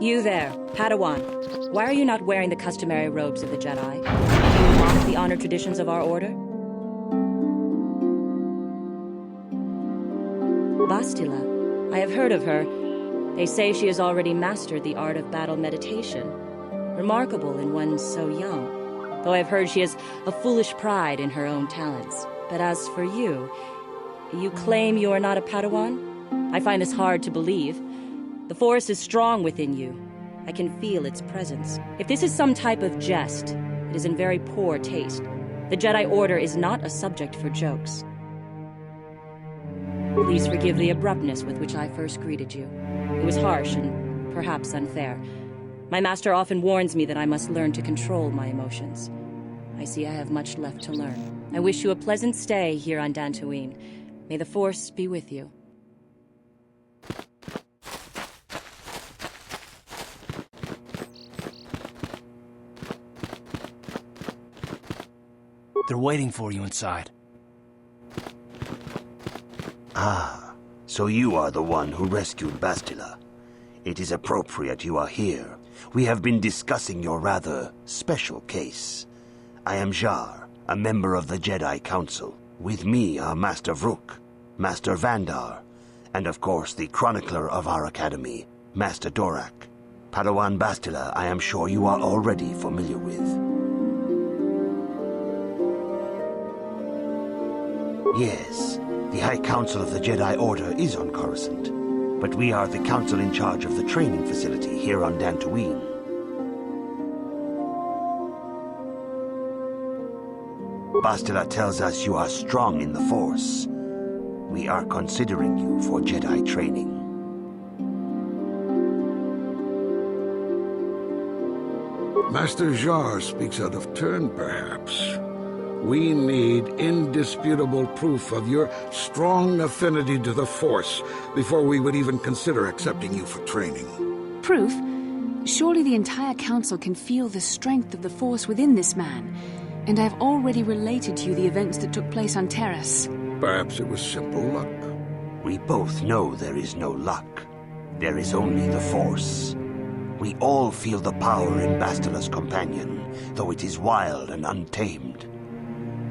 You there, Padawan. Why are you not wearing the customary robes of the Jedi? Do you mock the honor traditions of our order? Bastila. I have heard of her. They say she has already mastered the art of battle meditation. Remarkable in one so young. Though I've heard she has a foolish pride in her own talents. But as for you, you claim you are not a Padawan? I find this hard to believe. The Force is strong within you. I can feel its presence. If this is some type of jest, it is in very poor taste. The Jedi Order is not a subject for jokes. Please forgive the abruptness with which I first greeted you. It was harsh and perhaps unfair. My master often warns me that I must learn to control my emotions. I see I have much left to learn. I wish you a pleasant stay here on Dantooine. May the Force be with you. They're waiting for you inside. Ah, so you are the one who rescued Bastila. It is appropriate you are here. We have been discussing your rather special case. I am Jar, a member of the Jedi Council. With me are Master Vrook, Master Vandar, and of course the chronicler of our academy, Master Dorak. Padawan Bastila, I am sure you are already familiar with. Yes, the High Council of the Jedi Order is on Coruscant, but we are the council in charge of the training facility here on Dantooine. Bastila tells us you are strong in the Force. We are considering you for Jedi training. Master Jar speaks out of turn, perhaps. We need indisputable proof of your strong affinity to the Force before we would even consider accepting you for training. Proof? Surely the entire Council can feel the strength of the Force within this man, and I've already related to you the events that took place on Terrace. Perhaps it was simple luck. We both know there is no luck. There is only the Force. We all feel the power in Bastila's companion, though it is wild and untamed.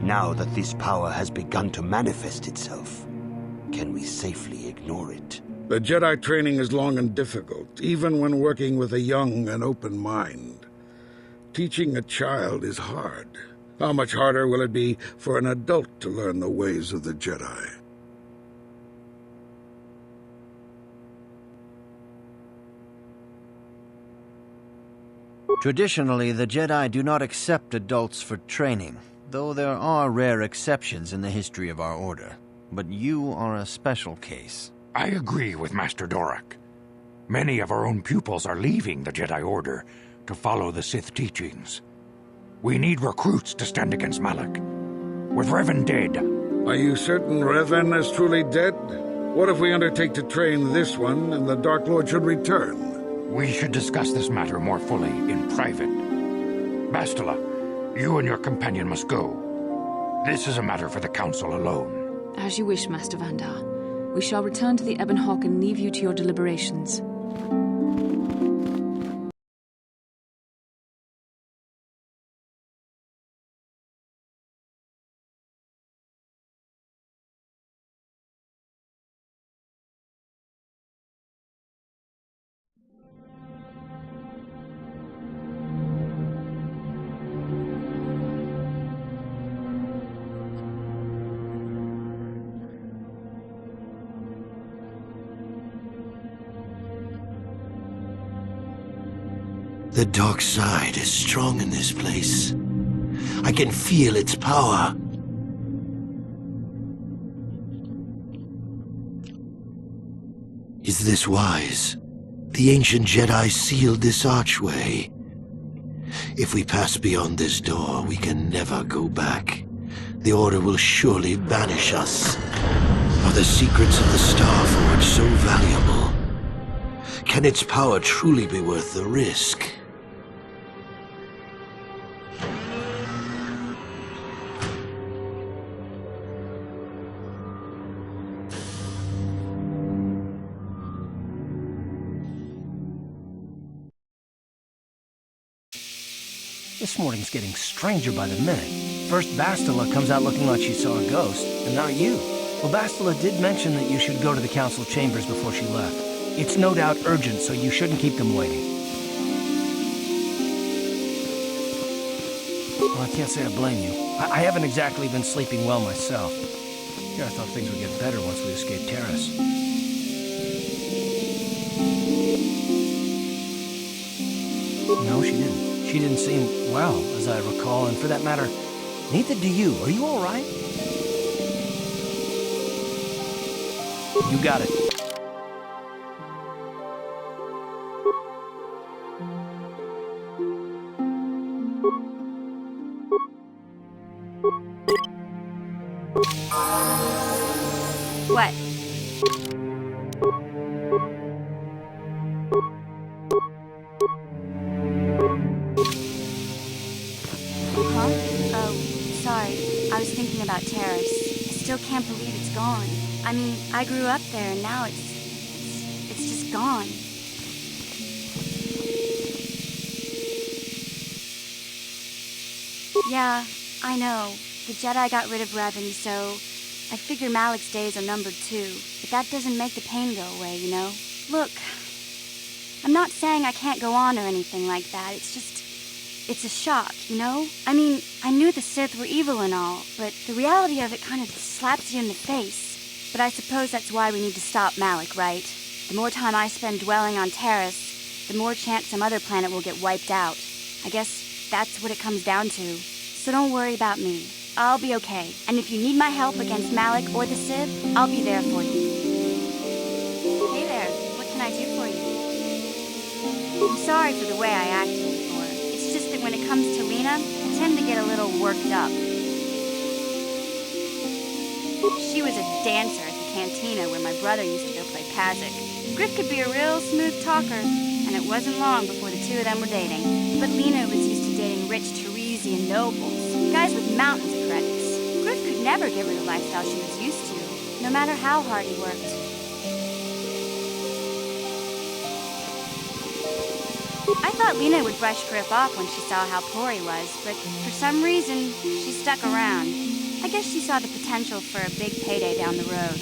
Now that this power has begun to manifest itself, can we safely ignore it? The Jedi training is long and difficult, even when working with a young and open mind. Teaching a child is hard. How much harder will it be for an adult to learn the ways of the Jedi? Traditionally, the Jedi do not accept adults for training, though there are rare exceptions in the history of our order. But you are a special case. I agree with Master Dorak. Many of our own pupils are leaving the Jedi Order to follow the Sith teachings. We need recruits to stand against Malak. With Revan dead... Are you certain Revan is truly dead? What if we undertake to train this one and the Dark Lord should return? We should discuss this matter more fully in private. Bastila, you and your companion must go. This is a matter for the Council alone. As you wish, Master Vandar. We shall return to the Ebon Hawk and leave you to your deliberations. The dark side is strong in this place. I can feel its power. Is this wise? The ancient Jedi sealed this archway. If we pass beyond this door, we can never go back. The Order will surely banish us. Are the secrets of the Star Forge so valuable? Can its power truly be worth the risk? This morning's getting stranger by the minute. First Bastila comes out looking like she saw a ghost, and now you. Well, Bastila did mention that you should go to the council chambers before she left. It's no doubt urgent, so you shouldn't keep them waiting. Well, I can't say I blame you. I haven't exactly been sleeping well myself. Yeah, I thought things would get better once we escaped Terrace. No, she didn't. She didn't seem well, as I recall, and for that matter, neither do you. Are you all right? You got it. What? Huh? Oh, sorry. I was thinking about Terrace. I still can't believe it's gone. I mean, I grew up there and now it's just gone. Yeah, I know. The Jedi got rid of Revan, so I figure Malik's days are numbered too. But that doesn't make the pain go away, you know? Look, I'm not saying I can't go on or anything like that. It's just, it's a shock, you know? I mean, I knew the Sith were evil and all, but the reality of it kind of slaps you in the face. But I suppose that's why we need to stop Malik, right? The more time I spend dwelling on Terrace, the more chance some other planet will get wiped out. I guess that's what it comes down to. So don't worry about me. I'll be okay. And if you need my help against Malik or the Sith, I'll be there for you. Hey there, what can I do for you? I'm sorry for the way I acted before. It's just that when it comes to Lena, I tend to get a little worked up. She was a dancer at the cantina where my brother used to go play Pazik. Griff could be a real smooth talker, and it wasn't long before the two of them were dating. But Lena was used to dating rich Teresian nobles, guys with mountains of credits. Griff could never give her the lifestyle she was used to, no matter how hard he worked. I thought Lena would brush Griff off when she saw how poor he was, but for some reason, she stuck around. I guess she saw the potential for a big payday down the road.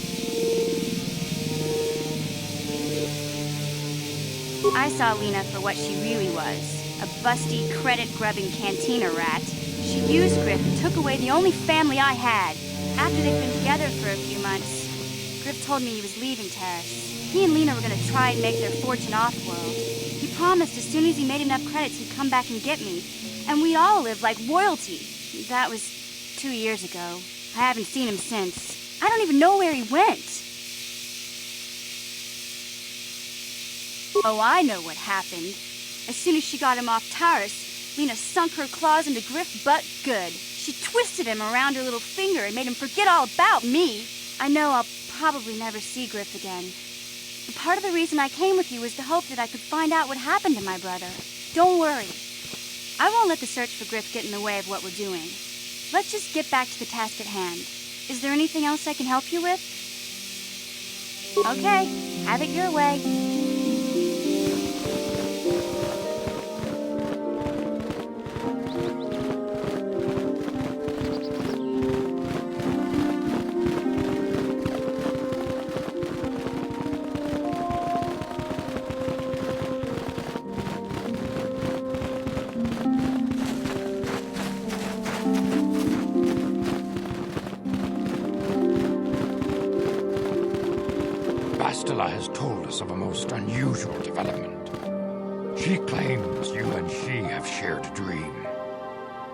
I saw Lena for what she really was, a busty, credit-grubbing cantina rat. She used Griff and took away the only family I had. After they'd been together for a few months, Griff told me he was leaving Terrace. He and Lena were going to try and make their fortune off-world. He promised as soon as he made enough credits he'd come back and get me, and we all lived like royalty. That was 2 years ago. I haven't seen him since. I don't even know where he went. Oh, I know what happened. As soon as she got him off Taris, Lena sunk her claws into Griff butt good. She twisted him around her little finger and made him forget all about me. I know I'll probably never see Griff again. But part of the reason I came with you was to hope that I could find out what happened to my brother. Don't worry. I won't let the search for Griff get in the way of what we're doing. Let's just get back to the task at hand. Is there anything else I can help you with? Okay, have it your way. Bastila has told us of a most unusual development. She claims you and she have shared a dream.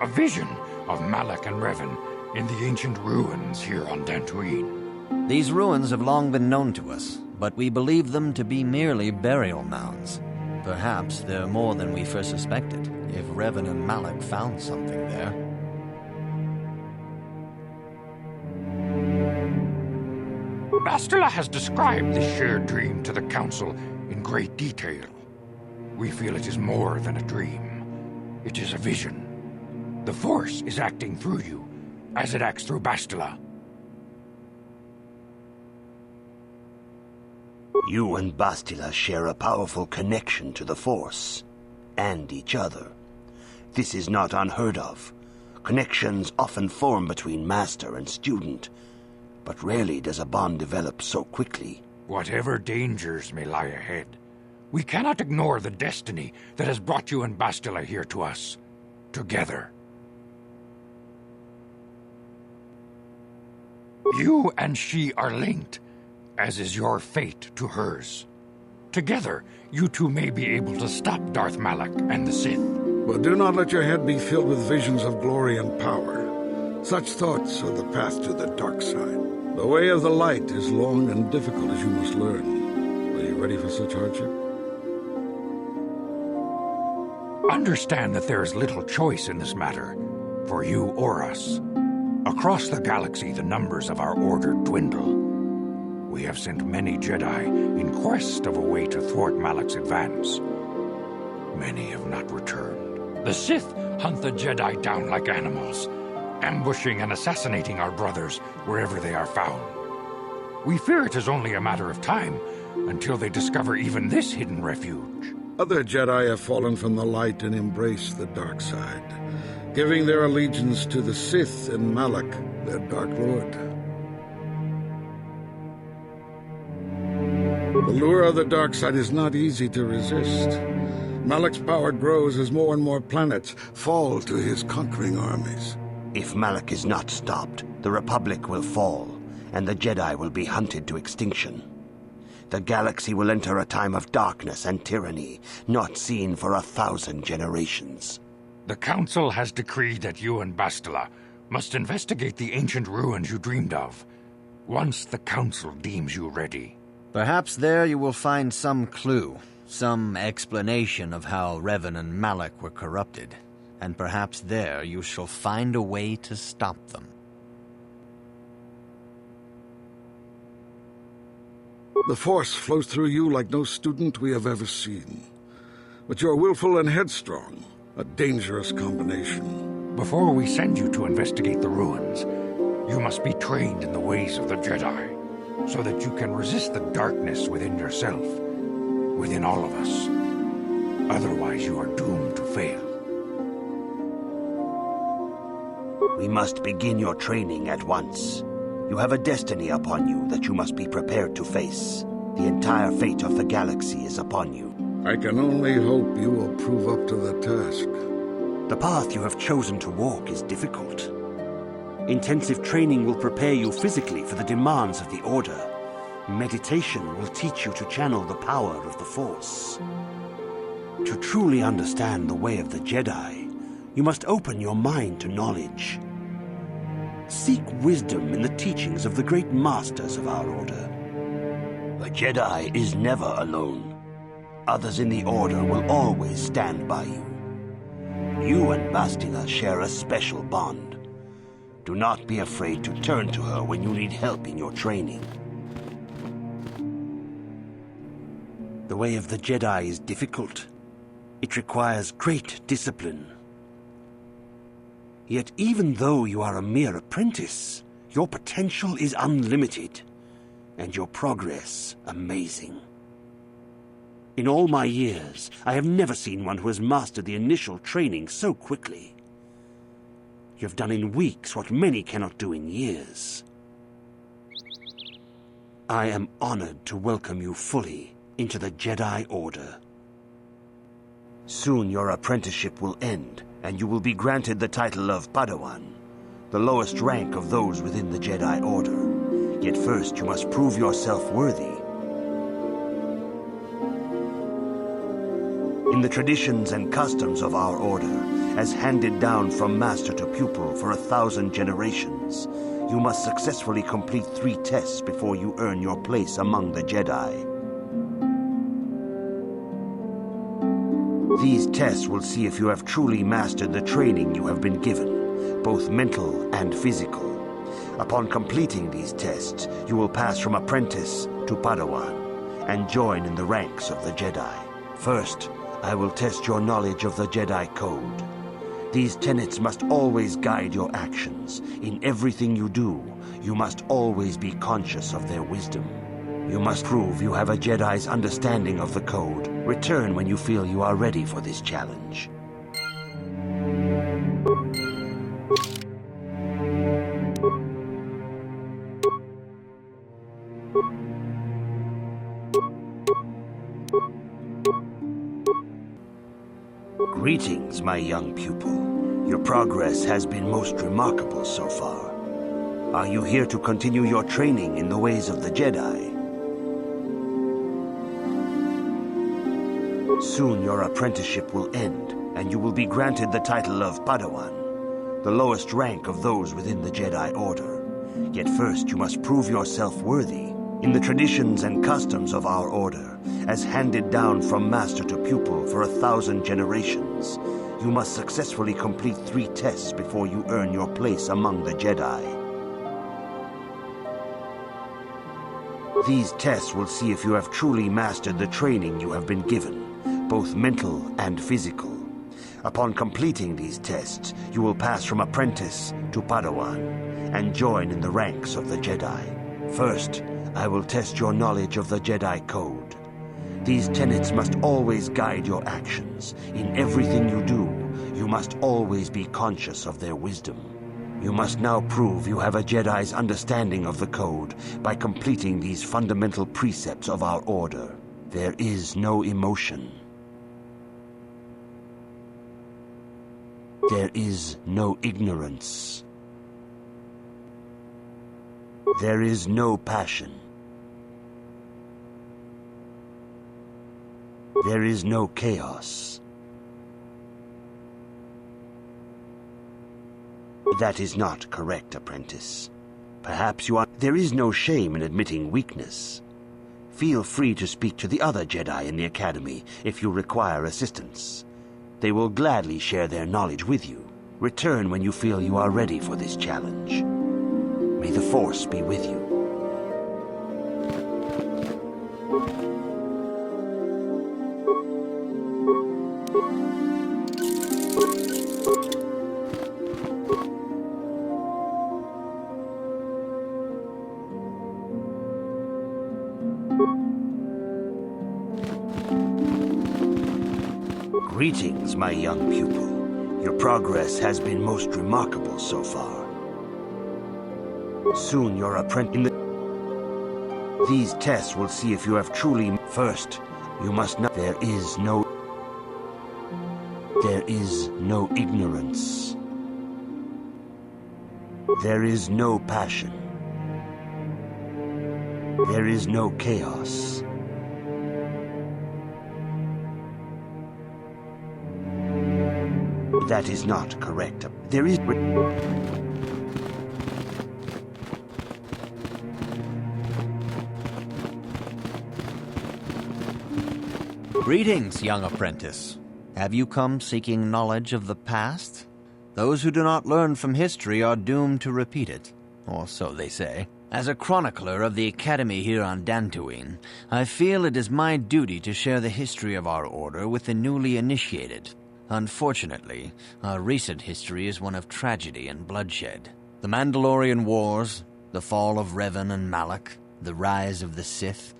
A vision of Malak and Revan in the ancient ruins here on Dantooine. These ruins have long been known to us, but we believe them to be merely burial mounds. Perhaps they're more than we first suspected, if Revan and Malak found something there. Bastila has described this shared dream to the Council in great detail. We feel it is more than a dream. It is a vision. The Force is acting through you, as it acts through Bastila. You and Bastila share a powerful connection to the Force, and each other. This is not unheard of. Connections often form between master and student, but rarely does a bond develop so quickly. Whatever dangers may lie ahead, we cannot ignore the destiny that has brought you and Bastila here to us, together. You and she are linked, as is your fate to hers. Together, you two may be able to stop Darth Malak and the Sith. But do not let your head be filled with visions of glory and power. Such thoughts are the path to the dark side. The way of the light is long and difficult, as you must learn. Are you ready for such hardship? Understand that there is little choice in this matter, for you or us. Across the galaxy, the numbers of our order dwindle. We have sent many Jedi in quest of a way to thwart Malak's advance. Many have not returned. The Sith hunt the Jedi down like animals, ambushing and assassinating our brothers wherever they are found. We fear it is only a matter of time until they discover even this hidden refuge. Other Jedi have fallen from the light and embraced the dark side, giving their allegiance to the Sith and Malak, their Dark Lord. The lure of the dark side is not easy to resist. Malak's power grows as more and more planets fall to his conquering armies. If Malak is not stopped, the Republic will fall, and the Jedi will be hunted to extinction. The galaxy will enter a time of darkness and tyranny, not seen for 1,000 generations. The Council has decreed that you and Bastila must investigate the ancient ruins you dreamed of, once the Council deems you ready. Perhaps there you will find some clue, some explanation of how Revan and Malak were corrupted, and perhaps there you shall find a way to stop them. The Force flows through you like no student we have ever seen. But you're willful and headstrong, a dangerous combination. Before we send you to investigate the ruins, you must be trained in the ways of the Jedi, so that you can resist the darkness within yourself, within all of us. Otherwise, you are doomed to fail. We must begin your training at once. You have a destiny upon you that you must be prepared to face. The entire fate of the galaxy is upon you. I can only hope you will prove up to the task. The path you have chosen to walk is difficult. Intensive training will prepare you physically for the demands of the Order. Meditation will teach you to channel the power of the Force. To truly understand the way of the Jedi, you must open your mind to knowledge. Seek wisdom in the teachings of the great masters of our Order. The Jedi is never alone. Others in the Order will always stand by you. You and Bastila share a special bond. Do not be afraid to turn to her when you need help in your training. The way of the Jedi is difficult. It requires great discipline. Yet even though you are a mere apprentice, your potential is unlimited, and your progress amazing. In all my years, I have never seen one who has mastered the initial training so quickly. You have done in weeks what many cannot do in years. I am honored to welcome you fully into the Jedi Order. Soon your apprenticeship will end, and you will be granted the title of Padawan, the lowest rank of those within the Jedi Order. Yet first you must prove yourself worthy. In the traditions and customs of our Order, as handed down from master to pupil for 1,000 generations, you must successfully complete 3 tests before you earn your place among the Jedi. These tests will see if you have truly mastered the training you have been given, both mental and physical. Upon completing these tests, you will pass from apprentice to Padawan and join in the ranks of the Jedi. First, I will test your knowledge of the Jedi Code. These tenets must always guide your actions. In everything you do, you must always be conscious of their wisdom. You must prove you have a Jedi's understanding of the Code. Return when you feel you are ready for this challenge. Greetings, my young pupil. Your progress has been most remarkable so far. Are you here to continue your training in the ways of the Jedi? Soon your apprenticeship will end, and you will be granted the title of Padawan, the lowest rank of those within the Jedi Order. Yet first you must prove yourself worthy in the traditions and customs of our order, as handed down from master to pupil for 1,000 generations. You must successfully complete 3 tests before you earn your place among the Jedi. These tests will see if you have truly mastered the training you have been given, both mental and physical. Upon completing these tests, you will pass from apprentice to Padawan and join in the ranks of the Jedi. First, I will test your knowledge of the Jedi Code. These tenets must always guide your actions. In everything you do, you must always be conscious of their wisdom. You must now prove you have a Jedi's understanding of the Code by completing these fundamental precepts of our order. There is no emotion. There is no ignorance. There is no passion. There is no chaos. That is not correct, apprentice. Perhaps you are... There is no shame in admitting weakness. Feel free to speak to the other Jedi in the Academy if you require assistance. They will gladly share their knowledge with you. Return when you feel you are ready for this challenge. May the Force be with you. Greetings, my young pupil. Your progress has been most remarkable so far. Soon your apprentice... These tests will see if you have truly... First, you must not... There is no ignorance. There is no passion. There is no chaos. That is not correct. There is... Greetings, young apprentice. Have you come seeking knowledge of the past? Those who do not learn from history are doomed to repeat it, or so they say. As a chronicler of the Academy here on Dantooine, I feel it is my duty to share the history of our order with the newly initiated. Unfortunately, our recent history is one of tragedy and bloodshed. The Mandalorian Wars, the fall of Revan and Malak, the rise of the Sith.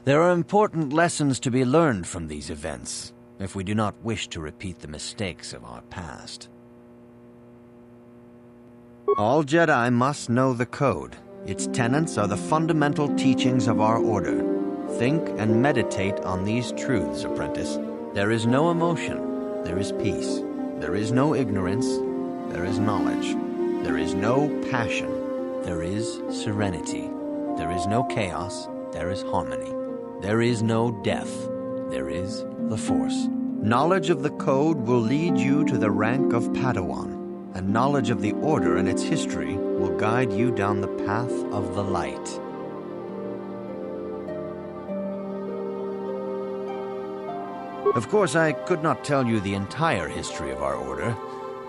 There are important lessons to be learned from these events, if we do not wish to repeat the mistakes of our past. All Jedi must know the Code. Its tenets are the fundamental teachings of our order. Think and meditate on these truths, apprentice. There is no emotion. There is peace. There is no ignorance. There is knowledge. There is no passion. There is serenity. There is no chaos. There is harmony. There is no death. There is the Force. Knowledge of the Code will lead you to the rank of Padawan, and knowledge of the Order and its history will guide you down the path of the light. Of course, I could not tell you the entire history of our order.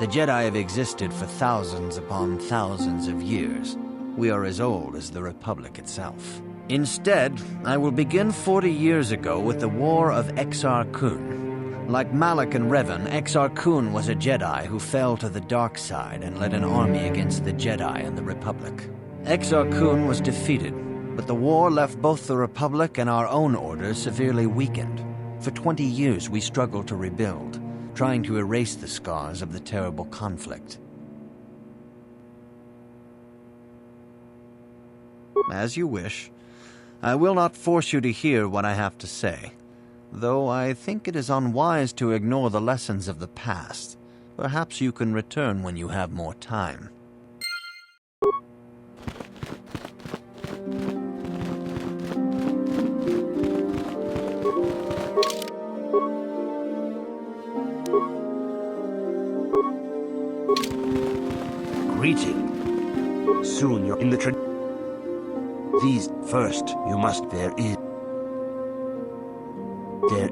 The Jedi have existed for thousands upon thousands of years. We are as old as the Republic itself. Instead, I will begin 40 years ago with the War of Exar Kun. Like Malak and Revan, Exar Kun was a Jedi who fell to the dark side and led an army against the Jedi and the Republic. Exar Kun was defeated, but the war left both the Republic and our own order severely weakened. For 20 years we struggled to rebuild, trying to erase the scars of the terrible conflict. As you wish. I will not force you to hear what I have to say. though I think it is unwise to ignore the lessons of the past. Perhaps you can return when you have more time. Greeting. Soon you're in the These first you must. There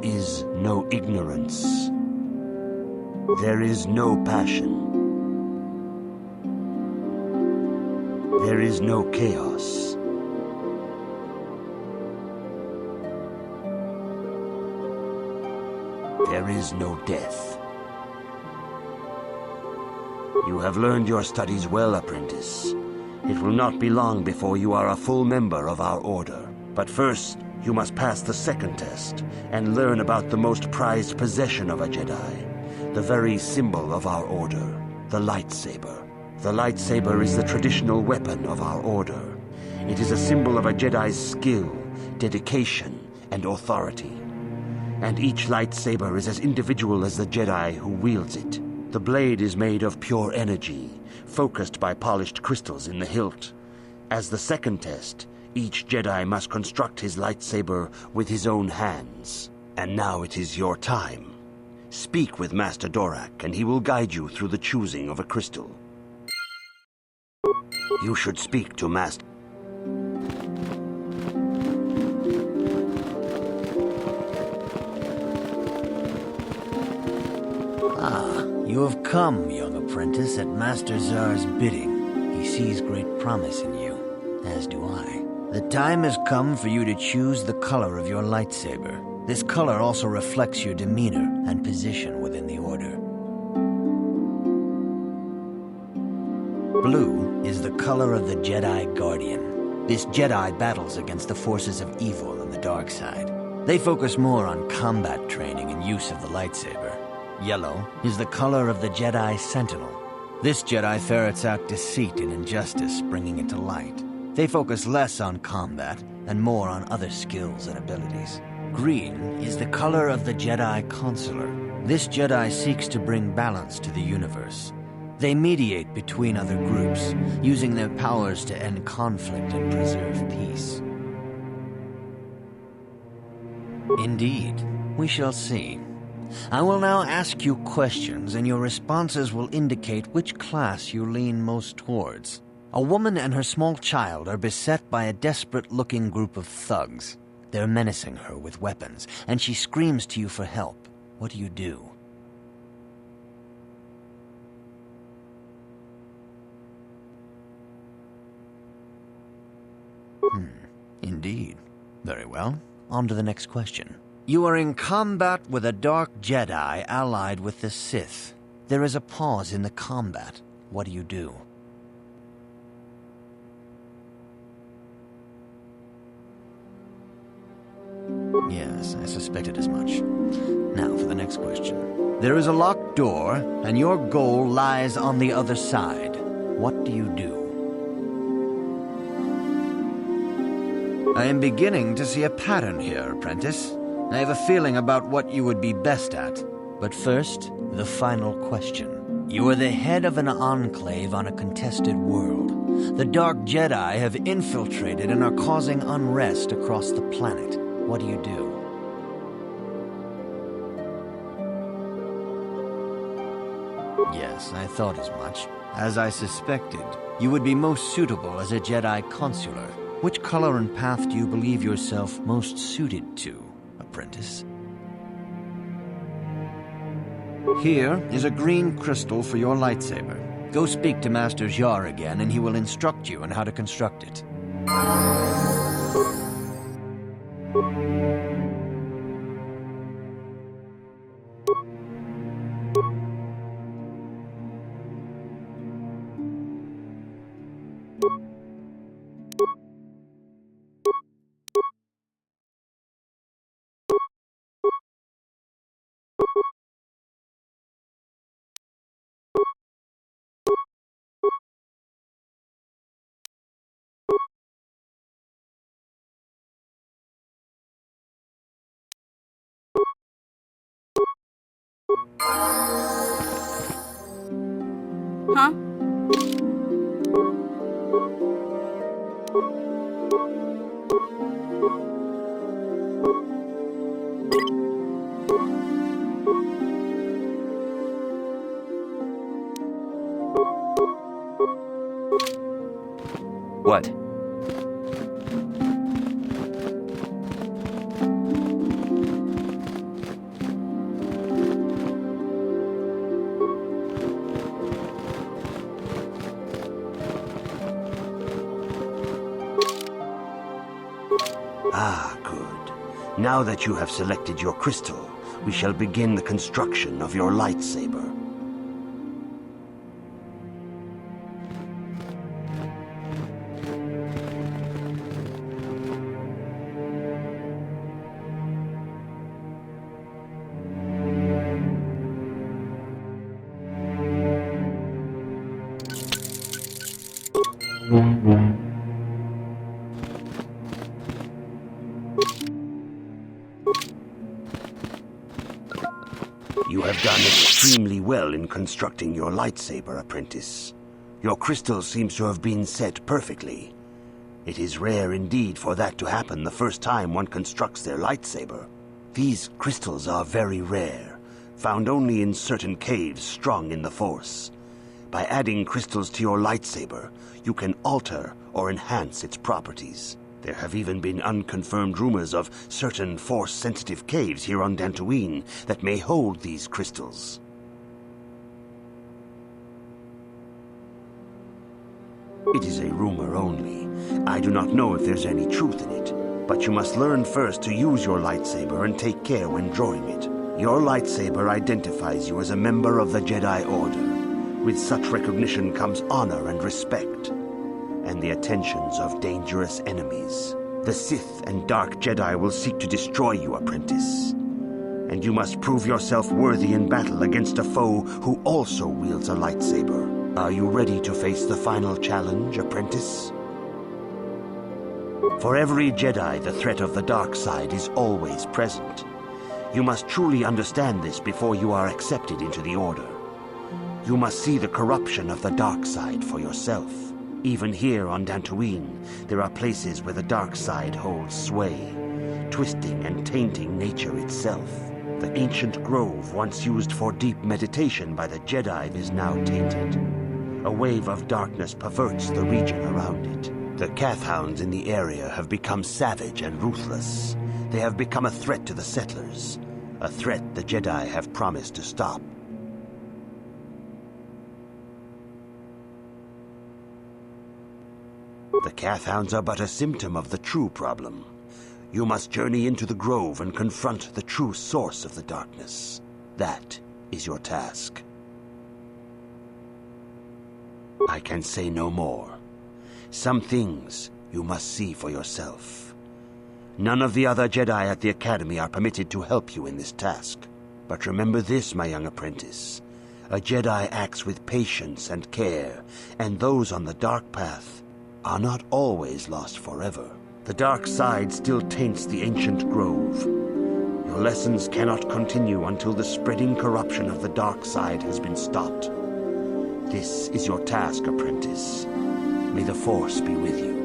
is no ignorance. There is no passion. There is no chaos. There is no death. You have learned your studies well, apprentice. It will not be long before you are a full member of our order. But first, you must pass the second test and learn about the most prized possession of a Jedi, the very symbol of our order, the lightsaber. The lightsaber is the traditional weapon of our order. It is a symbol of a Jedi's skill, dedication, and authority. And each lightsaber is as individual as the Jedi who wields it. The blade is made of pure energy, focused by polished crystals in the hilt. As the second test, each Jedi must construct his lightsaber with his own hands. And now it is your time. Speak with Master Dorak, and he will guide you through the choosing of a crystal. You should speak to Master... You have come, young apprentice, at Master Zar's bidding. He sees great promise in you, as do I. The time has come for you to choose the color of your lightsaber. This color also reflects your demeanor and position within the Order. Blue is the color of the Jedi Guardian. This Jedi battles against the forces of evil and the dark side. They focus more on combat training and use of the lightsaber. Yellow is the color of the Jedi Sentinel. This Jedi ferrets out deceit and injustice, bringing it to light. They focus less on combat and more on other skills and abilities. Green is the color of the Jedi Consular. This Jedi seeks to bring balance to the universe. They mediate between other groups, using their powers to end conflict and preserve peace. Indeed, we shall see. I will now ask you questions, and your responses will indicate which class you lean most towards. A woman and her small child are beset by a desperate-looking group of thugs. They're menacing her with weapons, and she screams to you for help. What do you do? Indeed. Very well. On to the next question. You are in combat with a dark Jedi allied with the Sith. There is a pause in the combat. What do you do? Yes, I suspected as much. Now for the next question. There is a locked door, and your goal lies on the other side. What do you do? I am beginning to see a pattern here, apprentice. I have a feeling about what you would be best at. But first, the final question. You are the head of an enclave on a contested world. The Dark Jedi have infiltrated and are causing unrest across the planet. What do you do? Yes, I thought as much. As I suspected, you would be most suitable as a Jedi Consular. Which color and path do you believe yourself most suited to, apprentice? Here is a green crystal for your lightsaber. Go speak to Master Jar again, and he will instruct you on how to construct it. Huh? What? Ah, good. Now that you have selected your crystal, we shall begin the construction of your lightsaber. You have done extremely well in constructing your lightsaber, apprentice. Your crystal seems to have been set perfectly. It is rare indeed for that to happen the first time one constructs their lightsaber. These crystals are very rare, found only in certain caves strong in the Force. By adding crystals to your lightsaber, you can alter or enhance its properties. There have even been unconfirmed rumors of certain Force-sensitive caves here on Dantooine that may hold these crystals. It is a rumor only. I do not know if there's any truth in it, but you must learn first to use your lightsaber and take care when drawing it. Your lightsaber identifies you as a member of the Jedi Order. With such recognition comes honor and respect, and the attentions of dangerous enemies. The Sith and Dark Jedi will seek to destroy you, apprentice. And you must prove yourself worthy in battle against a foe who also wields a lightsaber. Are you ready to face the final challenge, apprentice? For every Jedi, the threat of the dark side is always present. You must truly understand this before you are accepted into the Order. You must see the corruption of the dark side for yourself. Even here on Dantooine, there are places where the dark side holds sway, twisting and tainting nature itself. The ancient grove, once used for deep meditation by the Jedi, is now tainted. A wave of darkness perverts the region around it. The Kathhounds in the area have become savage and ruthless. They have become a threat to the settlers, a threat the Jedi have promised to stop. The Kathhounds are but a symptom of the true problem. You must journey into the grove and confront the true source of the darkness. That is your task. I can say no more. Some things you must see for yourself. None of the other Jedi at the Academy are permitted to help you in this task. But remember this, my young apprentice. A Jedi acts with patience and care, and those on the dark path are not always lost forever. The dark side still taints the ancient grove. Your lessons cannot continue until the spreading corruption of the dark side has been stopped. This is your task, apprentice. May the Force be with you.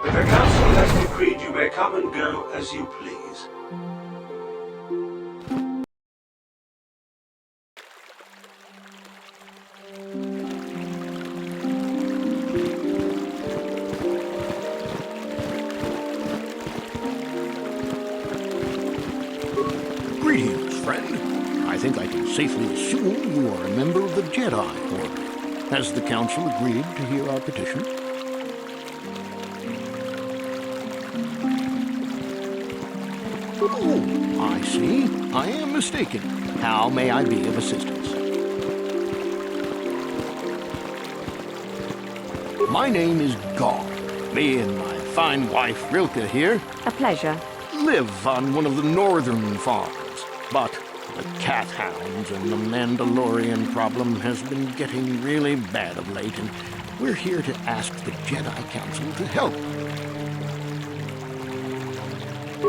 The Council has decreed you may come and go as you please. Greetings, friend. I think I can safely assume you are a member of the Jedi Order. Has the Council agreed to hear our petition? Oh, I see. I am mistaken. How may I be of assistance? My name is Gar. Me and my fine wife, Rilke, here, A pleasure. live on one of the northern farms. But the cat hounds and the Mandalorian problem has been getting really bad of late, and we're here to ask the Jedi Council to help.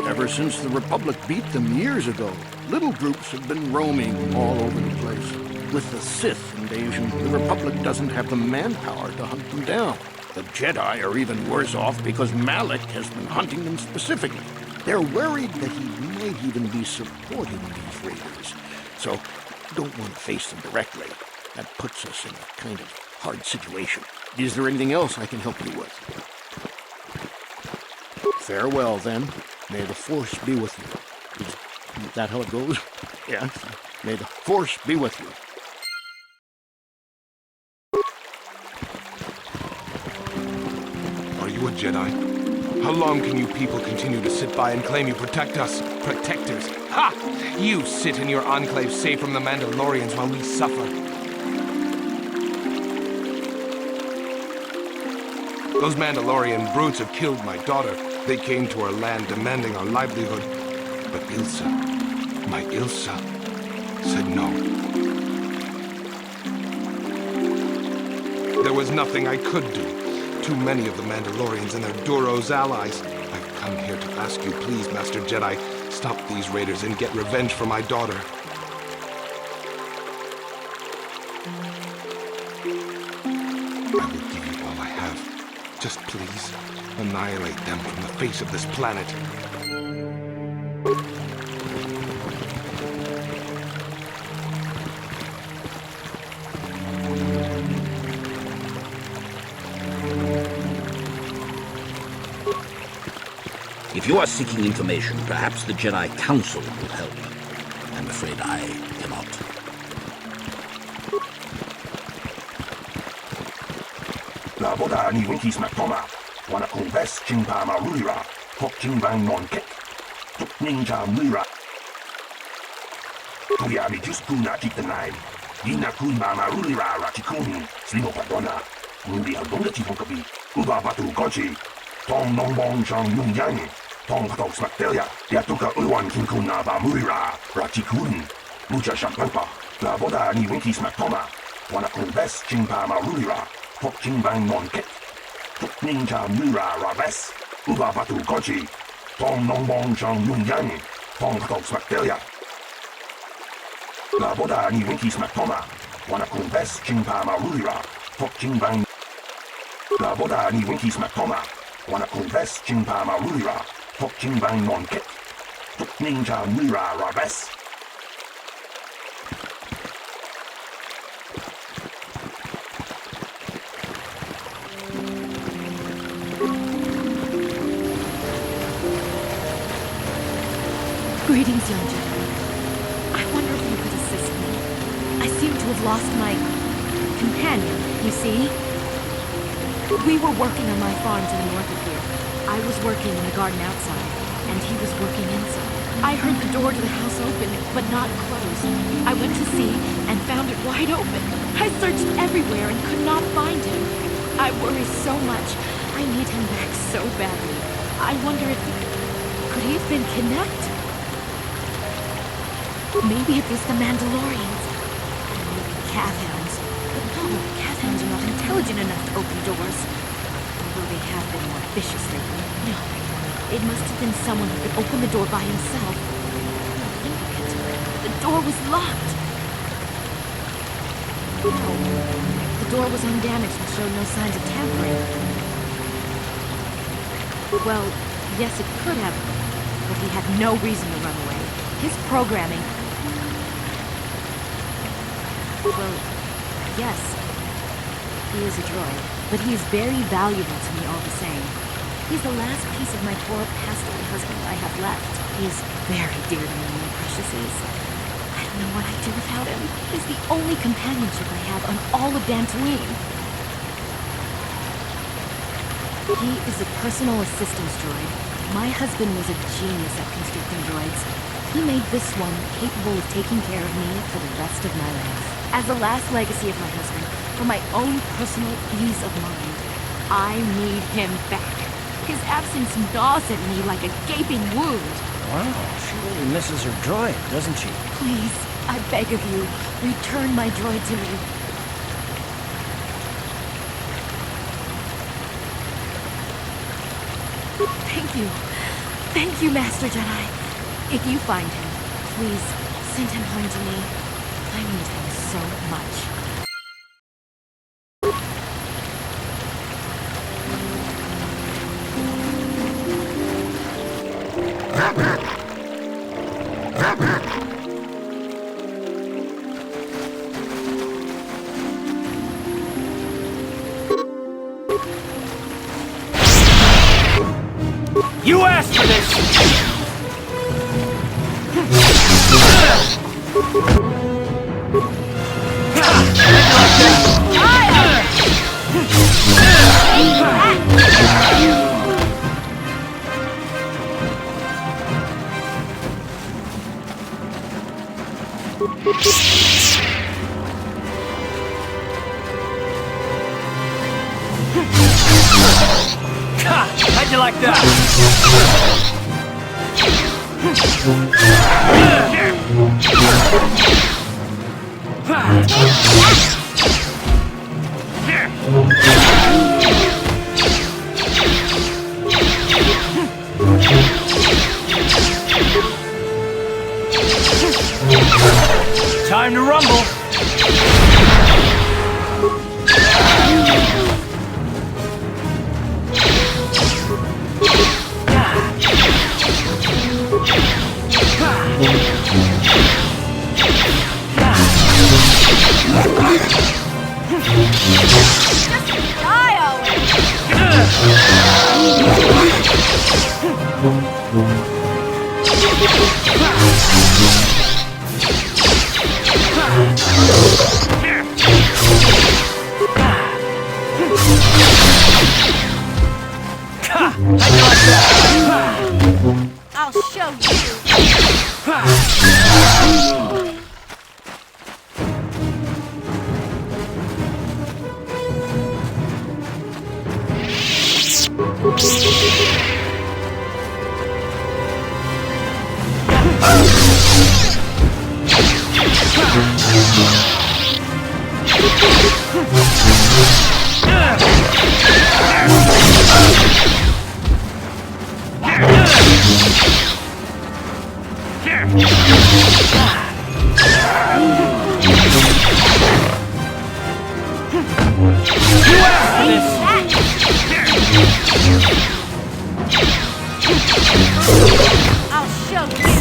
Ever since the Republic beat them years ago, little groups have been roaming all over the place. With the Sith invasion, the Republic doesn't have the manpower to hunt them down. The Jedi are even worse off because Malik has been hunting them specifically. They're worried that he might even be supporting these raiders. So, don't want to face them directly. That puts us in a kind of hard situation. Is there anything else I can help you with? Farewell, then. May the Force be with you. Is that how it goes? Yes. May the Force be with you. Are you a Jedi? How long can you people continue to sit by and claim you protect us? Protectors? Ha! You sit in your enclave safe from the Mandalorians while we suffer. Those Mandalorian brutes have killed my daughter. They came to our land demanding our livelihood. But Ilsa, my Ilsa, said no. There was nothing I could do. Too many of the Mandalorians and their Duros allies. I've come here to ask you, please, Master Jedi, stop these raiders and get revenge for my daughter. I will give you all I have. Just please, annihilate them from the face of this planet. If you are seeking information, perhaps the Jedi Council will help. I'm afraid I cannot. La boda ni winkis matoma. Wana konves chingpa marulira. Tok chingvang non kek. Tok ninja mura. Tuya mi just kuna chitanai. Dina kunba marulira rachikun. Slimo padona. Mundi aldonga chifonkabi. Uba batu kochi. Tong nongbong chang yung yang. Tong patok smaktelia. Yatuka uwan kinkuna ba murira. Rachikun. Mucha shampampa. La boda ni winkis matoma. Wana konves chingpa marulira. Tok chingvang non kek. Tok ninja mura raves. Uba batu kochi. Tong nongbong chang yung yang. Tong patok smaktelia. La boda ni winkis matoma. Wana konves chingpa marulira. Tok chingvang. La boda ni winkis matoma. Wana konves chingpa marulira. Tok chingvang non kek. Tok ninja mura raves. Greetings, young gentleman. I wonder if you could assist me. I seem to have lost my companion, you see? We were working on my farm to the north of here. I was working in the garden outside, and he was working inside. I heard the door to the house open, but not close. I went to see and found it wide open. I searched everywhere and could not find him. I worry so much. I need him back so badly. I wonder if... could he have been kidnapped? Maybe it was the Mandalorians. Or maybe cat hounds. But no, cat hounds are not intelligent enough to open doors. Although they have been more vicious lately. No, it must have been someone who could open the door by himself. Look at it. The door was locked. No, the door was undamaged and showed no signs of tampering. Well, yes, it could have, but he had no reason to run away. His programming... Well, yes, he is a droid, but he is very valuable to me all the same. He's the last piece of my poor passed-away husband I have left. He is very dear to me, my precious is. I don't know what I'd do without him. He's the only companionship I have on all of Dantooine. He is a personal assistance droid. My husband was a genius at constructing droids. He made this one capable of taking care of me for the rest of my life. As the last legacy of my husband, for my own personal ease of mind, I need him back. His absence gnaws at me like a gaping wound. Wow, she really misses her droid, doesn't she? Please, I beg of you, return my droid to me. Thank you. Thank you, Master Jedi. If you find him, please send him home to me. I need him so much. You asked for this! How'd you like that? Time to rumble! I'll show you. I'll show you.